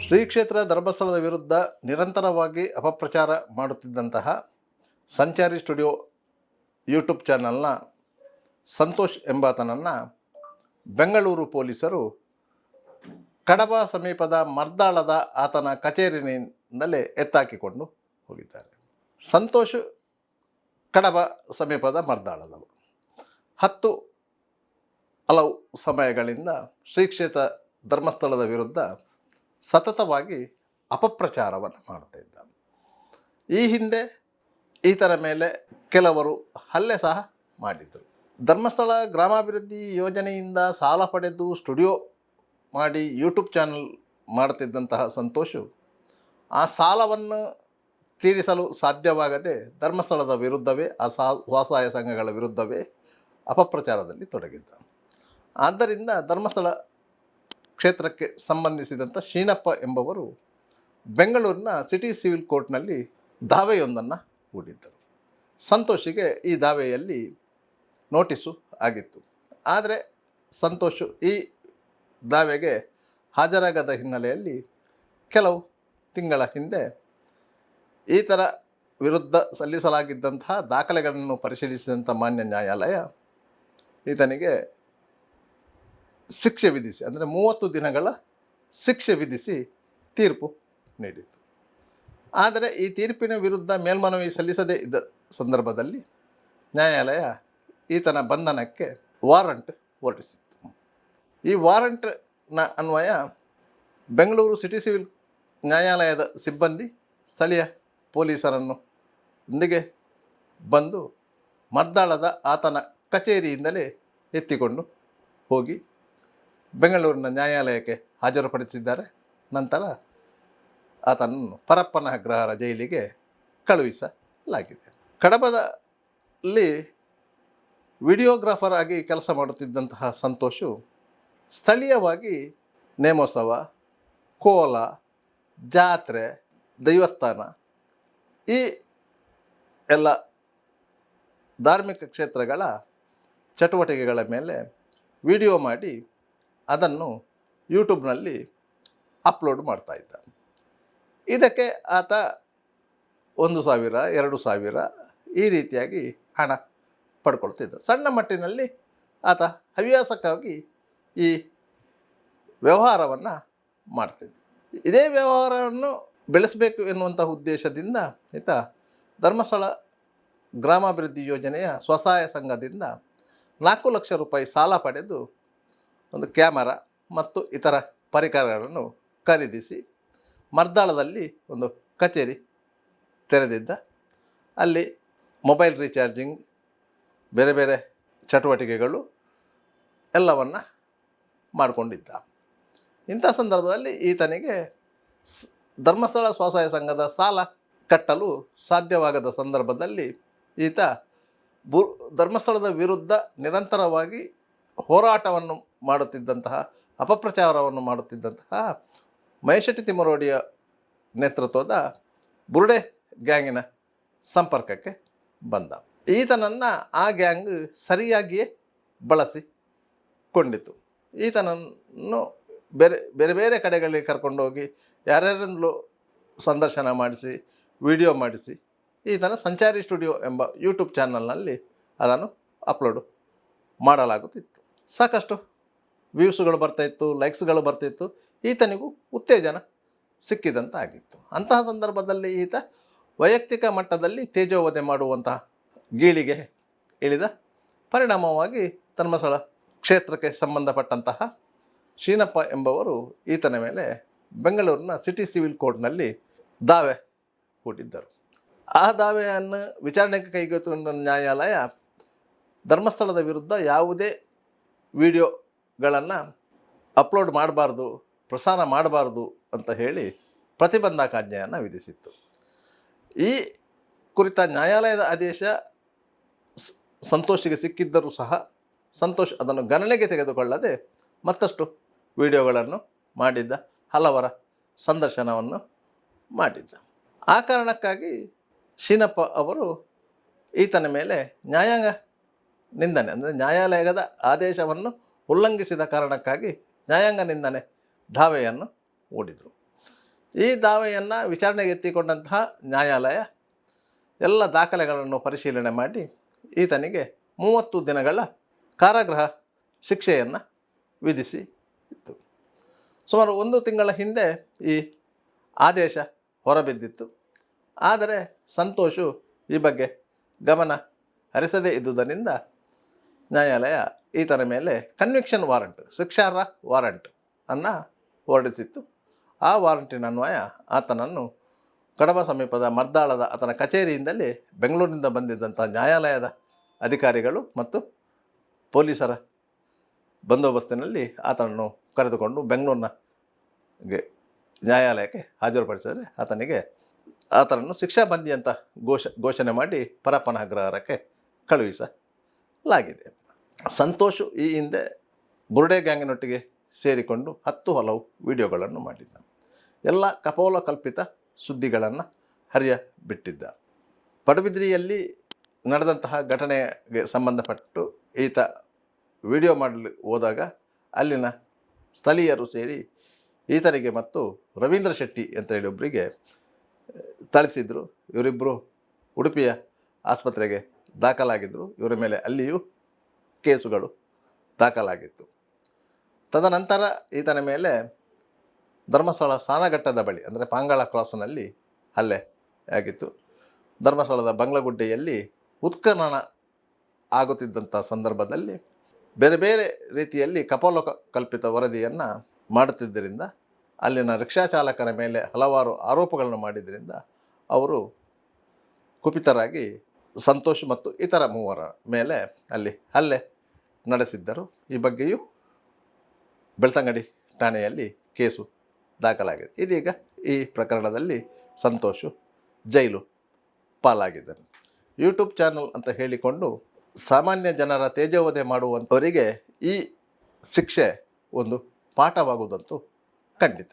ಶ್ರೀ ಕ್ಷೇತ್ರ ಧರ್ಮಸ್ಥಳದ ವಿರುದ್ಧ ನಿರಂತರವಾಗಿ ಅಪಪ್ರಚಾರ ಮಾಡುತ್ತಿದ್ದಂತಹ ಸಂಚಾರಿ ಸ್ಟುಡಿಯೋ ಯೂಟ್ಯೂಬ್ ಚಾನಲ್ನ ಸಂತೋಷ್ ಎಂಬಾತನನ್ನು ಬೆಂಗಳೂರು ಪೊಲೀಸರು ಕಡಬ ಸಮೀಪದ ಮರ್ದಾಳದ ಆತನ ಕಚೇರಿನಿಂದಲೇ ಎತ್ತಾಕಿಕೊಂಡು ಹೋಗಿದ್ದಾರೆ. ಸಂತೋಷ್ ಕಡಬ ಸಮೀಪದ ಮರ್ದಾಳದವರು 10 ಹಲವು ಸಮಯಗಳಿಂದ ಶ್ರೀ ಕ್ಷೇತ್ರ ಧರ್ಮಸ್ಥಳದ ವಿರುದ್ಧ ಸತತವಾಗಿ ಅಪಪ್ರಚಾರವನ್ನು ಮಾಡ್ತಾ ಇದ್ದಾನೆ. ಈ ಹಿಂದೆ ಈತನ ಮೇಲೆ ಕೆಲವರು ಹಲ್ಲೆ ಸಹ ಮಾಡಿದ್ದರು. ಧರ್ಮಸ್ಥಳ ಗ್ರಾಮಾಭಿವೃದ್ಧಿ ಯೋಜನೆಯಿಂದ ಸಾಲ ಪಡೆದು ಸ್ಟುಡಿಯೋ ಮಾಡಿ ಯೂಟ್ಯೂಬ್ ಚಾನಲ್ ಮಾಡುತ್ತಿದ್ದಂತಹ ಸಂತೋಷು ಆ ಸಾಲವನ್ನು ತೀರಿಸಲು ಸಾಧ್ಯವಾಗದೆ ಧರ್ಮಸ್ಥಳದ ವಿರುದ್ಧವೇ ಸ್ವಸಹಾಯ ಸಂಘಗಳ ವಿರುದ್ಧವೇ ಅಪಪ್ರಚಾರದಲ್ಲಿ ತೊಡಗಿದ್ದ. ಆದ್ದರಿಂದ ಧರ್ಮಸ್ಥಳ ಕ್ಷೇತ್ರಕ್ಕೆ ಸಂಬಂಧಿಸಿದಂಥ ಶೀನಪ್ಪ ಎಂಬವರು ಬೆಂಗಳೂರಿನ ಸಿಟಿ ಸಿವಿಲ್ ಕೋರ್ಟ್ನಲ್ಲಿ ದಾವೆಯೊಂದನ್ನು ಹೂಡಿದ್ದರು. ಸಂತೋಷಿಗೆ ಈ ದಾವೆಯಲ್ಲಿ ನೋಟಿಸು ಆಗಿತ್ತು. ಆದರೆ ಸಂತೋಷು ಈ ದಾವೆಗೆ ಹಾಜರಾಗದ ಹಿನ್ನೆಲೆಯಲ್ಲಿ ಕೆಲವು ತಿಂಗಳ ಹಿಂದೆ ಈತರ ವಿರುದ್ಧ ಸಲ್ಲಿಸಲಾಗಿದ್ದಂತಹ ದಾಖಲೆಗಳನ್ನು ಪರಿಶೀಲಿಸಿದಂಥ ಮಾನ್ಯ ನ್ಯಾಯಾಲಯ ಈತನಿಗೆ ಶಿಕ್ಷೆ ವಿಧಿಸಿ, ಅಂದರೆ 30 ದಿನಗಳ ಶಿಕ್ಷೆ ವಿಧಿಸಿ ತೀರ್ಪು ನೀಡಿತು. ಆದರೆ ಈ ತೀರ್ಪಿನ ವಿರುದ್ಧ ಮೇಲ್ಮನವಿ ಸಲ್ಲಿಸದೇ ಇದ್ದ ಸಂದರ್ಭದಲ್ಲಿ ನ್ಯಾಯಾಲಯ ಈತನ ಬಂಧನಕ್ಕೆ ವಾರಂಟ್ ಹೊರಡಿಸಿತ್ತು. ಈ ವಾರಂಟ್ನ ಅನ್ವಯ ಬೆಂಗಳೂರು ಸಿಟಿ ಸಿವಿಲ್ ನ್ಯಾಯಾಲಯದ ಸಿಬ್ಬಂದಿ ಸ್ಥಳೀಯ ಪೊಲೀಸರನ್ನು ಒಂದಿಗೆ ಬಂದು ಮರ್ದಾಳದ ಆತನ ಕಚೇರಿಯಿಂದಲೇ ಎತ್ತಿಕೊಂಡು ಹೋಗಿ ಬೆಂಗಳೂರಿನ ನ್ಯಾಯಾಲಯಕ್ಕೆ ಹಾಜರುಪಡಿಸಿದ್ದಾರೆ. ನಂತರ ಆತನನ್ನು ಪರಪ್ಪನಗ್ರಹಾರ ಜೈಲಿಗೆ ಕಳುಹಿಸಲಾಗಿದೆ. ಕಡಬದಲ್ಲಿ ವಿಡಿಯೋಗ್ರಾಫರ್ ಆಗಿ ಕೆಲಸ ಮಾಡುತ್ತಿದ್ದಂತಹ ಸಂತೋಷು ಸ್ಥಳೀಯವಾಗಿ ನೇಮೋತ್ಸವ, ಕೋಲ, ಜಾತ್ರೆ, ದೈವಸ್ಥಾನ ಈ ಎಲ್ಲ ಧಾರ್ಮಿಕ ಕ್ಷೇತ್ರಗಳ ಚಟುವಟಿಕೆಗಳ ಮೇಲೆ ವಿಡಿಯೋ ಮಾಡಿ ಅದನ್ನು ಯೂಟ್ಯೂಬ್ನಲ್ಲಿ ಅಪ್ಲೋಡ್ ಮಾಡ್ತಾ ಇದ್ದ. ಇದಕ್ಕೆ ಆತ 1,000, 2,000 ಈ ರೀತಿಯಾಗಿ ಹಣ ಪಡ್ಕೊಳ್ತಿದ್ದ. ಸಣ್ಣ ಮಟ್ಟಿನಲ್ಲಿ ಆತ ಹವ್ಯಾಸಕ್ಕಾಗಿ ಈ ವ್ಯವಹಾರವನ್ನು ಮಾಡ್ತಿದ್ದ. ಇದೇ ವ್ಯವಹಾರವನ್ನು ಬೆಳೆಸಬೇಕು ಎನ್ನುವಂಥ ಉದ್ದೇಶದಿಂದ ಈತ ಧರ್ಮಸ್ಥಳ ಗ್ರಾಮಾಭಿವೃದ್ಧಿ ಯೋಜನೆಯ ಸ್ವಸಹಾಯ ಸಂಘದಿಂದ 4 ಲಕ್ಷ ರೂಪಾಯಿ ಸಾಲ ಪಡೆದು ಒಂದು ಕ್ಯಾಮರಾ ಮತ್ತು ಇತರ ಪರಿಕರಗಳನ್ನು ಖರೀದಿಸಿ ಮರ್ದಾಳದಲ್ಲಿ ಒಂದು ಕಚೇರಿ ತೆರೆದಿದ್ದ. ಅಲ್ಲಿ ಮೊಬೈಲ್ ರೀಚಾರ್ಜಿಂಗ್, ಬೇರೆ ಬೇರೆ ಚಟುವಟಿಕೆಗಳು ಎಲ್ಲವನ್ನು ಮಾಡಿಕೊಂಡಿದ್ದ. ಇಂಥ ಸಂದರ್ಭದಲ್ಲಿ ಈತನಿಗೆ ಧರ್ಮಸ್ಥಳ ಸ್ವಸಹಾಯ ಸಂಘದ ಸಾಲ ಕಟ್ಟಲು ಸಾಧ್ಯವಾಗದ ಸಂದರ್ಭದಲ್ಲಿ ಈತ ಧರ್ಮಸ್ಥಳದ ವಿರುದ್ಧ ನಿರಂತರವಾಗಿ ಹೋರಾಟವನ್ನು ಮಾಡುತ್ತಿದ್ದಂತಹ, ಅಪಪ್ರಚಾರವನ್ನು ಮಾಡುತ್ತಿದ್ದಂತಹ ಮಹೇಶೆಟ್ಟಿ ತಿಮ್ಮರೋಡಿಯ ನೇತೃತ್ವದ ಬುರುಡೆ ಗ್ಯಾಂಗಿನ ಸಂಪರ್ಕಕ್ಕೆ ಬಂದ. ಈತನನ್ನು ಆ ಗ್ಯಾಂಗ್ ಸರಿಯಾಗಿಯೇ ಬಳಸಿಕೊಂಡಿತು. ಈತನನ್ನು ಬೇರೆ ಬೇರೆ ಕಡೆಗಳಿಗೆ ಕರ್ಕೊಂಡೋಗಿ ಯಾರ್ಯಾರಿಂದಲೂ ಸಂದರ್ಶನ ಮಾಡಿಸಿ, ವಿಡಿಯೋ ಮಾಡಿಸಿ ಈತನ ಸಂಚಾರಿ ಸ್ಟುಡಿಯೋ ಎಂಬ ಯೂಟ್ಯೂಬ್ ಚಾನಲ್ನಲ್ಲಿ ಅದನ್ನು ಅಪ್ಲೋಡು ಮಾಡಲಾಗುತ್ತಿತ್ತು. ಸಾಕಷ್ಟು ವ್ಯೂಸ್ಗಳು ಬರ್ತಾಯಿತ್ತು, ಲೈಕ್ಸ್ಗಳು ಬರ್ತಾಯಿತ್ತು. ಈತನಿಗೂ ಉತ್ತೇಜನ ಸಿಕ್ಕಿದಂತಾಗಿತ್ತು. ಅಂತಹ ಸಂದರ್ಭದಲ್ಲಿ ಈತ ವೈಯಕ್ತಿಕ ಮಟ್ಟದಲ್ಲಿ ತೇಜೋವಧೆ ಮಾಡುವಂತಹ ಗೀಳಿಗೆ ಇಳಿದ ಪರಿಣಾಮವಾಗಿ ಧರ್ಮಸ್ಥಳ ಕ್ಷೇತ್ರಕ್ಕೆ ಸಂಬಂಧಪಟ್ಟಂತಹ ಶೀನಪ್ಪ ಎಂಬವರು ಈತನ ಮೇಲೆ ಬೆಂಗಳೂರಿನ ಸಿಟಿ ಸಿವಿಲ್ ಕೋರ್ಟ್ನಲ್ಲಿ ದಾವೆ ಹೂಡಿದ್ದರು. ಆ ದಾವೆಯನ್ನು ವಿಚಾರಣೆಗೆ ಕೈಗೆತ್ತಿಕೊಂಡ ನ್ಯಾಯಾಲಯ ಧರ್ಮಸ್ಥಳದ ವಿರುದ್ಧ ಯಾವುದೇ ವಿಡಿಯೋಗಳನ್ನು ಅಪ್ಲೋಡ್ ಮಾಡಬಾರ್ದು, ಪ್ರಸಾರ ಮಾಡಬಾರ್ದು ಅಂತ ಹೇಳಿ ಪ್ರತಿಬಂಧಕಾಜ್ಞೆಯನ್ನು ವಿಧಿಸಿತ್ತು. ಈ ಕುರಿತ ನ್ಯಾಯಾಲಯದ ಆದೇಶ ಸಂತೋಷಿಗೆ ಸಿಕ್ಕಿದ್ದರೂ ಸಹ ಸಂತೋಷ್ ಅದನ್ನು ಗಣನೆಗೆ ತೆಗೆದುಕೊಳ್ಳದೆ ಮತ್ತಷ್ಟು ವಿಡಿಯೋಗಳನ್ನು ಮಾಡಿದ್ದ, ಹಲವರ ಸಂದರ್ಶನವನ್ನು ಮಾಡಿದ್ದ. ಆ ಕಾರಣಕ್ಕಾಗಿ ಶೀನಪ್ಪ ಅವರು ಈತನ ಮೇಲೆ ನ್ಯಾಯಾಂಗ ನಿಂದನೆ, ಅಂದರೆ ನ್ಯಾಯಾಲಯದ ಆದೇಶವನ್ನು ಉಲ್ಲಂಘಿಸಿದ ಕಾರಣಕ್ಕಾಗಿ ನ್ಯಾಯಾಂಗ ನಿಂದನೆ ದಾವೆಯನ್ನು ಹೂಡಿದರು. ಈ ದಾವೆಯನ್ನು ವಿಚಾರಣೆಗೆ ಎತ್ತಿಕೊಂಡಂತಹ ನ್ಯಾಯಾಲಯ ಎಲ್ಲ ದಾಖಲೆಗಳನ್ನು ಪರಿಶೀಲನೆ ಮಾಡಿ ಈತನಿಗೆ 30 ದಿನಗಳ ಕಾರಾಗೃಹ ಶಿಕ್ಷೆಯನ್ನು ವಿಧಿಸಿ ಇತ್ತು. ಸುಮಾರು 1 ತಿಂಗಳ ಹಿಂದೆ ಈ ಆದೇಶ ಹೊರಬಿದ್ದಿತ್ತು. ಆದರೆ ಸಂತೋಷು ಈ ಬಗ್ಗೆ ಗಮನ ಹರಿಸದೇ ಇದ್ದುದರಿಂದ ನ್ಯಾಯಾಲಯ ಈತನ ಮೇಲೆ ಕನ್ವಿಕ್ಷನ್ ವಾರಂಟ್, ಶಿಕ್ಷಾರ್ಹ ವಾರಂಟ್ ಅನ್ನು ಹೊರಡಿಸಿತ್ತು. ಆ ವಾರಂಟಿನನ್ವಯ ಆತನನ್ನು ಕಡಬ ಸಮೀಪದ ಮರ್ದಾಳದ ಆತನ ಕಚೇರಿಯಿಂದಲೇ ಬೆಂಗಳೂರಿನಿಂದ ಬಂದಿದ್ದಂಥ ನ್ಯಾಯಾಲಯದ ಅಧಿಕಾರಿಗಳು ಮತ್ತು ಪೊಲೀಸರ ಬಂದೋಬಸ್ತಿನಲ್ಲಿ ಆತನನ್ನು ಕರೆದುಕೊಂಡು ಬೆಂಗಳೂರಿನ ನ್ಯಾಯಾಲಯಕ್ಕೆ ಹಾಜರುಪಡಿಸಿದರೆ ಆತನನ್ನು ಶಿಕ್ಷಾಬಂದಿ ಅಂತ ಘೋಷಣೆ ಮಾಡಿ ಪರಪ್ಪನಗ್ರಹಾರಕ್ಕೆ ಕಳುಹಿಸಲಾಗಿದೆ. ಸಂತೋಷು ಈ ಹಿಂದೆ ಬುರ್ಡೆ ಗ್ಯಾಂಗಿನೊಟ್ಟಿಗೆ ಸೇರಿಕೊಂಡು 10 ಹಲವು ವಿಡಿಯೋಗಳನ್ನು ಮಾಡಿದ್ದ. ಎಲ್ಲ ಕಪೋಲಕಲ್ಪಿತ ಸುದ್ದಿಗಳನ್ನು ಹರಿಯಬಿಟ್ಟಿದ್ದ. ಪಡುಬಿದ್ರಿಯಲ್ಲಿ ನಡೆದಂತಹ ಘಟನೆಗೆ ಸಂಬಂಧಪಟ್ಟು ಈತ ವಿಡಿಯೋ ಮಾಡಲು ಹೋದಾಗ ಅಲ್ಲಿನ ಸ್ಥಳೀಯರು ಸೇರಿ ಈತನಿಗೆ ಮತ್ತು ರವೀಂದ್ರ ಶೆಟ್ಟಿ ಅಂತ ಹೇಳಿ ಒಬ್ಬರಿಗೆ ಥಳಿಸಿದರು. ಇವರಿಬ್ಬರು ಉಡುಪಿಯ ಆಸ್ಪತ್ರೆಗೆ ದಾಖಲಾಗಿದ್ದರು. ಇವರ ಮೇಲೆ ಅಲ್ಲಿಯೂ ಕೇಸುಗಳು ದಾಖಲಾಗಿತ್ತು. ತದನಂತರ ಈತನ ಮೇಲೆ ಧರ್ಮಸ್ಥಳ ಸಾನಘಟ್ಟದ ಬಳಿ ಅಂದರೆ ಪಾಂಗಾಳ ಕ್ರಾಸ್ನಲ್ಲಿ ಹಲ್ಲೆ ಆಗಿತ್ತು. ಧರ್ಮಸ್ಥಳದ ಬಂಗ್ಲಗುಡ್ಡೆಯಲ್ಲಿ ಉತ್ಖನನ ಆಗುತ್ತಿದ್ದಂಥ ಸಂದರ್ಭದಲ್ಲಿ ಬೇರೆ ಬೇರೆ ರೀತಿಯಲ್ಲಿ ಕಪೋಲಕಲ್ಪಿತ ವರದಿಯನ್ನು ಮಾಡುತ್ತಿದ್ದರಿಂದ ಅಲ್ಲಿನ ರಿಕ್ಷಾ ಚಾಲಕರ ಮೇಲೆ ಹಲವಾರು ಆರೋಪಗಳನ್ನು ಮಾಡಿದ್ದರಿಂದ ಅವರು ಕುಪಿತರಾಗಿ ಸಂತೋಷ್ ಮತ್ತು ಇತರ 3 ಮೇಲೆ ಅಲ್ಲಿ ಹಲ್ಲೆ ನಡೆಸಿದ್ದರು. ಈ ಬಗ್ಗೆಯೂ ಬೆಳ್ತಂಗಡಿ ಠಾಣೆಯಲ್ಲಿ ಕೇಸು ದಾಖಲಾಗಿದೆ. ಇದೀಗ ಈ ಪ್ರಕರಣದಲ್ಲಿ ಸಂತೋಷು ಜೈಲು ಪಾಲಾಗಿದ್ದನು. ಯೂಟ್ಯೂಬ್ ಚಾನಲ್ ಅಂತ ಹೇಳಿಕೊಂಡು ಸಾಮಾನ್ಯ ಜನರ ತೇಜೋವಧೆ ಮಾಡುವಂಥವರಿಗೆ ಈ ಶಿಕ್ಷೆ ಒಂದು ಪಾಠವಾಗುವುದಂತೂ ಖಂಡಿತ.